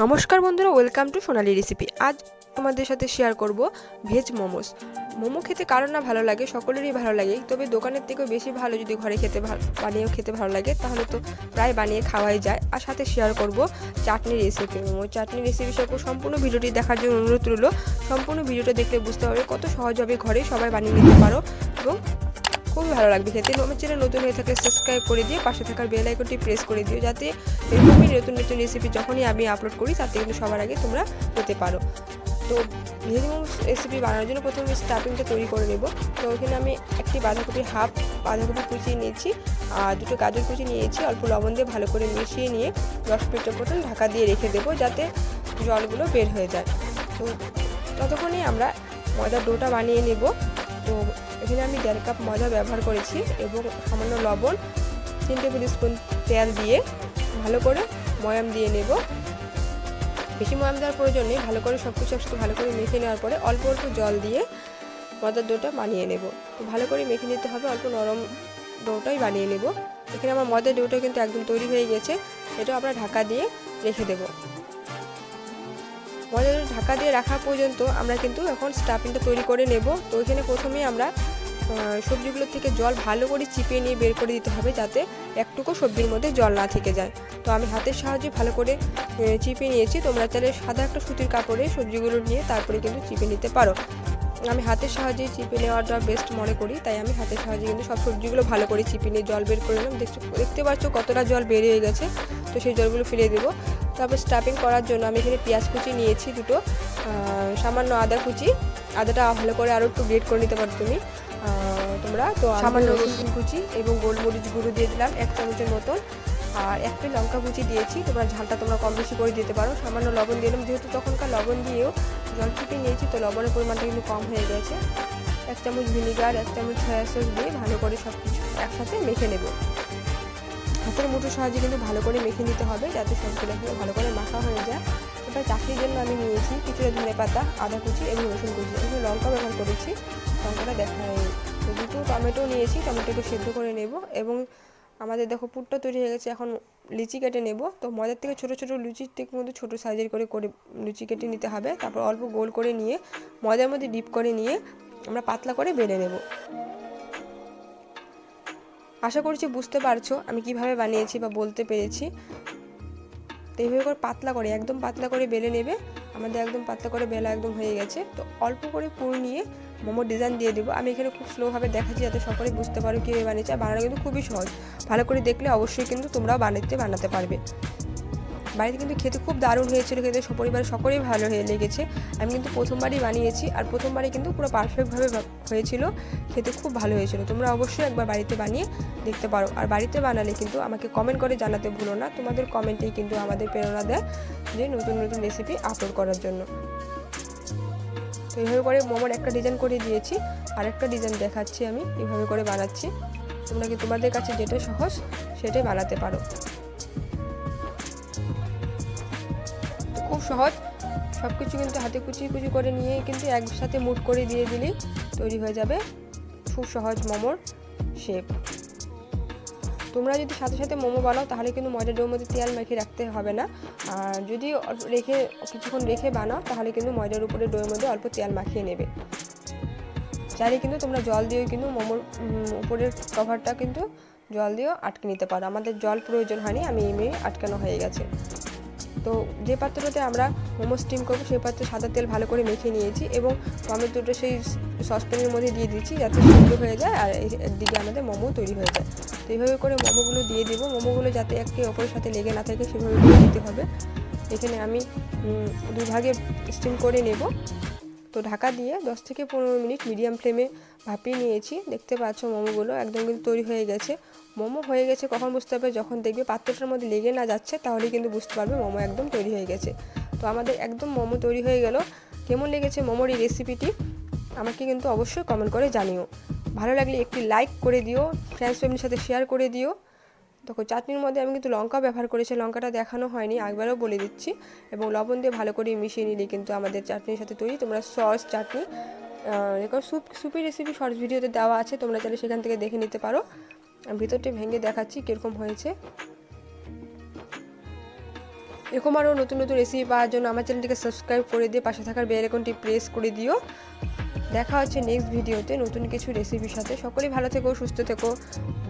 নমস্কার বন্ধুরা, welcome to Sonali recipe. আজ তোমাদের সাথে শেয়ার করব ভেজ মোমোস। মোমো খেতে কারো না ভালো লাগে, সকলেরই ভালো লাগে, তবে দোকানের থেকেও বেশি ভালো যদি ঘরে বানিয়েও খেতে ভালো লাগে তাহলে তো প্রায় বানিয়ে খাওয়াই যায়। আর সাথে শেয়ার করব চাটনি রেসিপি। মোমো চাটনি রেসিপি সব সম্পূর্ণ ভিডিওটি দেখার জন্য অনুরোধ রইল। সম্পূর্ণ ভিডিওটা দেখলে বুঝতে পারবে কত সহজভাবে ঘরে সবাই বানিয়ে নিতে পারো এবং খুবই ভালো লাগবে খেতে। আমার চ্যানেল নতুন হয়ে থাকে সাবস্ক্রাইব করে দিয়ে পাশে থাকার বেল আইকনটি প্রেস করে দিও, যাতে এরকমই নতুন নতুন রেসিপি যখনই আমি আপলোড করি তাতে কিন্তু সবার আগে তোমরা পেতে পারো। তো ভেজ মোমোস রেসিপি বানানোর জন্য প্রথমে স্টাফিংটা তৈরি করে নেব। তো ওখানে আমি একটি হাফ বাঁধাকপি কুচিয়ে নিয়েছি আর দুটো গাজর কুচি নিয়েছি। অল্প লবণ দিয়ে ভালো করে মিশিয়ে নিয়ে 10 মিনিটের মতন ঢাকা দিয়ে রেখে দেবো যাতে জলগুলো বের হয়ে যায়। তো ততক্ষণে আমরা ময়দার ডোটা বানিয়ে নেব। তো এখানে আমি 1.5 কাপ ময়দা ব্যবহার করেছি এবং সামান্য লবণ, 3 টেবিল স্পুন তেল দিয়ে ভালো করে ময়াম দিয়ে নেব। বেশি ময়াম দেওয়ার প্রয়োজন নেই, ভালো করে সব কিছু একসাথে ভালো করে মেখে নেওয়ার পরে অল্প অল্প জল দিয়ে ময়দার ডোটা বানিয়ে নেব। তো ভালো করে মেখে নিতে হবে, অল্প নরম ডোটাই বানিয়ে নেব। এখানে আমার ময়দার ডোটা কিন্তু একদম তৈরি হয়ে গেছে। এটা আমরা ঢাকা দিয়ে রেখে দেব। ময়দা ঢাকা দিয়ে রাখা পর্যন্ত আমরা কিন্তু এখন স্টাফিংটা তৈরি করে নেব। তো এখানে প্রথমেই আমরা সবজিগুলো থেকে জল ভালো করে চিপিয়ে নিয়ে বের করে দিতে হবে যাতে একটুকু সবজির মধ্যে জল না থেকে যায়। তো আমি হাতের সাহায্যে ভালো করে চিপিয়ে নিয়েছি। তোমরা চাইলে সাদা একটা সুতির কাপড়ে সবজিগুলো নিয়ে তারপরে কিন্তু চিপে নিতে পারো। আমি হাতের সাহায্যে চিপে নেওয়াটা বেস্ট মনে করি, তাই আমি হাতের সাহায্যে কিন্তু সব সবজিগুলো ভালো করে চিপে নিয়ে জল বের করে নিলাম। দেখতে পাচ্ছ কতটা জল বেরিয়ে গেছে। তো সেই জলগুলো ফেলে দেবো। তারপর স্টাফিং করার জন্য আমি এখানে পেঁয়াজ কুচি নিয়েছি দুটো, সামান্য আদা কুচি, আদাটা ভালো করে আরও একটু গ্রেট করে নিতে পারো তোমরা। তো সামান্য রসুন কুচি এবং গোলমরিচ গুঁড়ো দিয়ে দিলাম 1 চামচের মতন, আর একটা লঙ্কা কুচি দিয়েছি। তোমরা ঝালটা তোমরা কম বেশি করে দিতে পারো। সামান্য লবণ দিলাম, যেহেতু তখনকার লবণ দিয়েও জল চিপিয়ে নিয়েছি তো লবণের পরিমাণটা কিন্তু কম হয়ে গেছে। 1 চামচ ভিনিগার, 1 চামচ সয়া সস দিয়ে ভালো করে সব কিছু একসাথে মেখে নেব। হাতের মুঠোর সাহায্যে কিন্তু ভালো করে মেখে নিতে হবে যাতে সবগুলো ভালো করে মাখা হয়ে যায়। এবার চাটনির জন্য আমি নিয়েছি কিছুটা ধনেপাতা, আদা কুচি এবং রসুন কুচি, এখানে লঙ্কা ব্যবহার করেছি, লঙ্কাটা দেখা হয়নি। তো দুটো টমেটো নিয়েছি, টমেটোকে সেদ্ধ করে নেব। এবং আমাদের দেখো পুরটা তৈরি হয়ে গেছে। এখন লিচি কেটে নেব। তো ময়দার থেকে ছোটো ছোটো লুচির থেকে মধ্যে ছোটো সাইজের করে লুচি কেটে নিতে হবে। তারপর অল্প গোল করে নিয়ে ময়দার মধ্যে ডিপ করে নিয়ে আমরা পাতলা করে বেলে নেব। আশা করছি বুঝতে পারছো আমি কিভাবে বানিয়েছি বা বলতে পেরেছি। তো এইভাবে করে পাতলা করে একদম পাতলা করে বেলে নেবে। আমাদের একদম পাতলা করে বেলা একদম হয়ে গেছে। তো অল্প করে পুর নিয়ে মোমোর ডিজাইন দিয়ে দেবো। আমি এখানে খুব স্লোভাবে দেখাচ্ছি যাতে সকলে বুঝতে পারো কীভাবে বানিয়েছি। আর বানানো কিন্তু খুবই সহজ, ভালো করে দেখলে অবশ্যই কিন্তু তোমরাও বানাতে পারবে। বাড়িতে কিন্তু খেতে খুব দারুণ হয়েছিল, খেতে সপরিবার সকলেই ভালো লেগেছে। আমি কিন্তু প্রথমবারই বানিয়েছি আর প্রথমবারই কিন্তু পুরো পারফেক্টভাবে হয়েছিল, খেতে খুব ভালো হয়েছিল। তোমরা অবশ্যই একবার বাড়িতে বানিয়ে দেখতে পারো। আর বাড়িতে বানালে কিন্তু আমাকে কমেন্ট করে জানাতে ভুলো না, তোমাদের কমেন্টেই কিন্তু আমাদের প্রেরণা দেয় যে নতুন নতুন রেসিপি আপলোড করার জন্য। তো এইভাবে করে মোমোর একটা ডিজাইন করে দিয়েছি, আর একটা ডিজাইন দেখাচ্ছি আমি এইভাবে করে বানাচ্ছি। তোমরা কি তোমাদের কাছে যেটা সহজ সেটাই বানাতে পারো। খুব সহজ, সব কিছু কিন্তু হাতে কুচি কুচি করে নিয়ে কিন্তু একসাথে মুট করে দিয়ে দিলেই তৈরি হয়ে যাবে খুব সহজ মোমোর শেপ। তোমরা যদি সাথে সাথে মোমো বানাও তাহলে কিন্তু ময়দার ডোর মধ্যে তেল মেখে রাখতে হবে না। আর যদি কিছুক্ষণ রেখে বানাও তাহলে কিন্তু ময়দার উপরে ডোর মধ্যে অল্প তেল মাখিয়ে নেবে। চাইলে কিন্তু তোমরা জল দিয়েও কিন্তু মোমোর উপরের কভারটা কিন্তু জল দিয়েও আটকে নিতে পারো। আমাদের জল প্রয়োজন হয়নি, আমি এমনি আটকানো হয়ে গেছে। তো যে পাত্রটাতে আমরা মোমো স্টিম করবো সেই পাত্রে সাদা তেল ভালো করে মেখে নিয়েছি এবং টমেটোটা সেই সসপ্যানের মধ্যে দিয়ে দিচ্ছি যাতে সিদ্ধ হয়ে যায় আর একদিকে আমাদের মোমো তৈরি হয়ে যায়। তো এইভাবে করে মোমোগুলো দিয়ে দেবো। মোমোগুলো যাতে একে অপরের সাথে লেগে না থাকে সেভাবে করে দিতে হবে। এখানে আমি 2 ভাগে স্টিম করে নেব। তো ঢাকা দিয়ে 10 থেকে 15 মিনিট মিডিয়াম ফ্লেমে ভাপিয়ে নিয়েছি। দেখতে পাচ্ছ মোমোগুলো একদম কিন্তু তৈরি হয়ে গেছে। মোমো হয়ে গেছে কখন বুঝতে পারবে, যখন দেখবে পাত্রটার মধ্যে লেগে না যাচ্ছে তাহলেই কিন্তু বুঝতে পারবে মোমো একদম তৈরি হয়ে গেছে। তো আমাদের একদম মোমো তৈরি হয়ে গেল। কেমন লেগেছে মোমোর এই রেসিপিটি আমাকে কিন্তু অবশ্যই কমেন্ট করে জানিও। ভালো লাগলে একটি লাইক করে দিও, ফ্রেন্ডস ফ্যামিলির সাথে শেয়ার করে দিও। দেখো চাটনির মধ্যে আমি কিন্তু লঙ্কা ব্যবহার করেছি, লঙ্কাটা দেখানো হয়নি, একবারও বলে দিচ্ছি। এবং লবণ দিয়ে ভালো করে মিশিয়ে নিলে কিন্তু আমাদের চাটনির সাথে তৈরি। তোমরা সস চাটনি দেখো সুপের রেসিপি শর্টস ভিডিওতে দেওয়া আছে, তোমরা চাইলে সেখান থেকে দেখে নিতে পারো। ভিতরটি ভেঙে দেখাচ্ছি কীরকম হয়েছে। এরকম আরও নতুন নতুন রেসিপি পাওয়ার জন্য আমার চ্যানেলটিকে সাবস্ক্রাইব করে দিয়ে পাশে থাকার বেল আইকনটি প্রেস করে দিও। দেখা হচ্ছে নেক্সট ভিডিওতে নতুন কিছু রেসিপির সাথে। সকলেই ভালো থেকো, সুস্থ থেকো,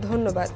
ধন্যবাদ।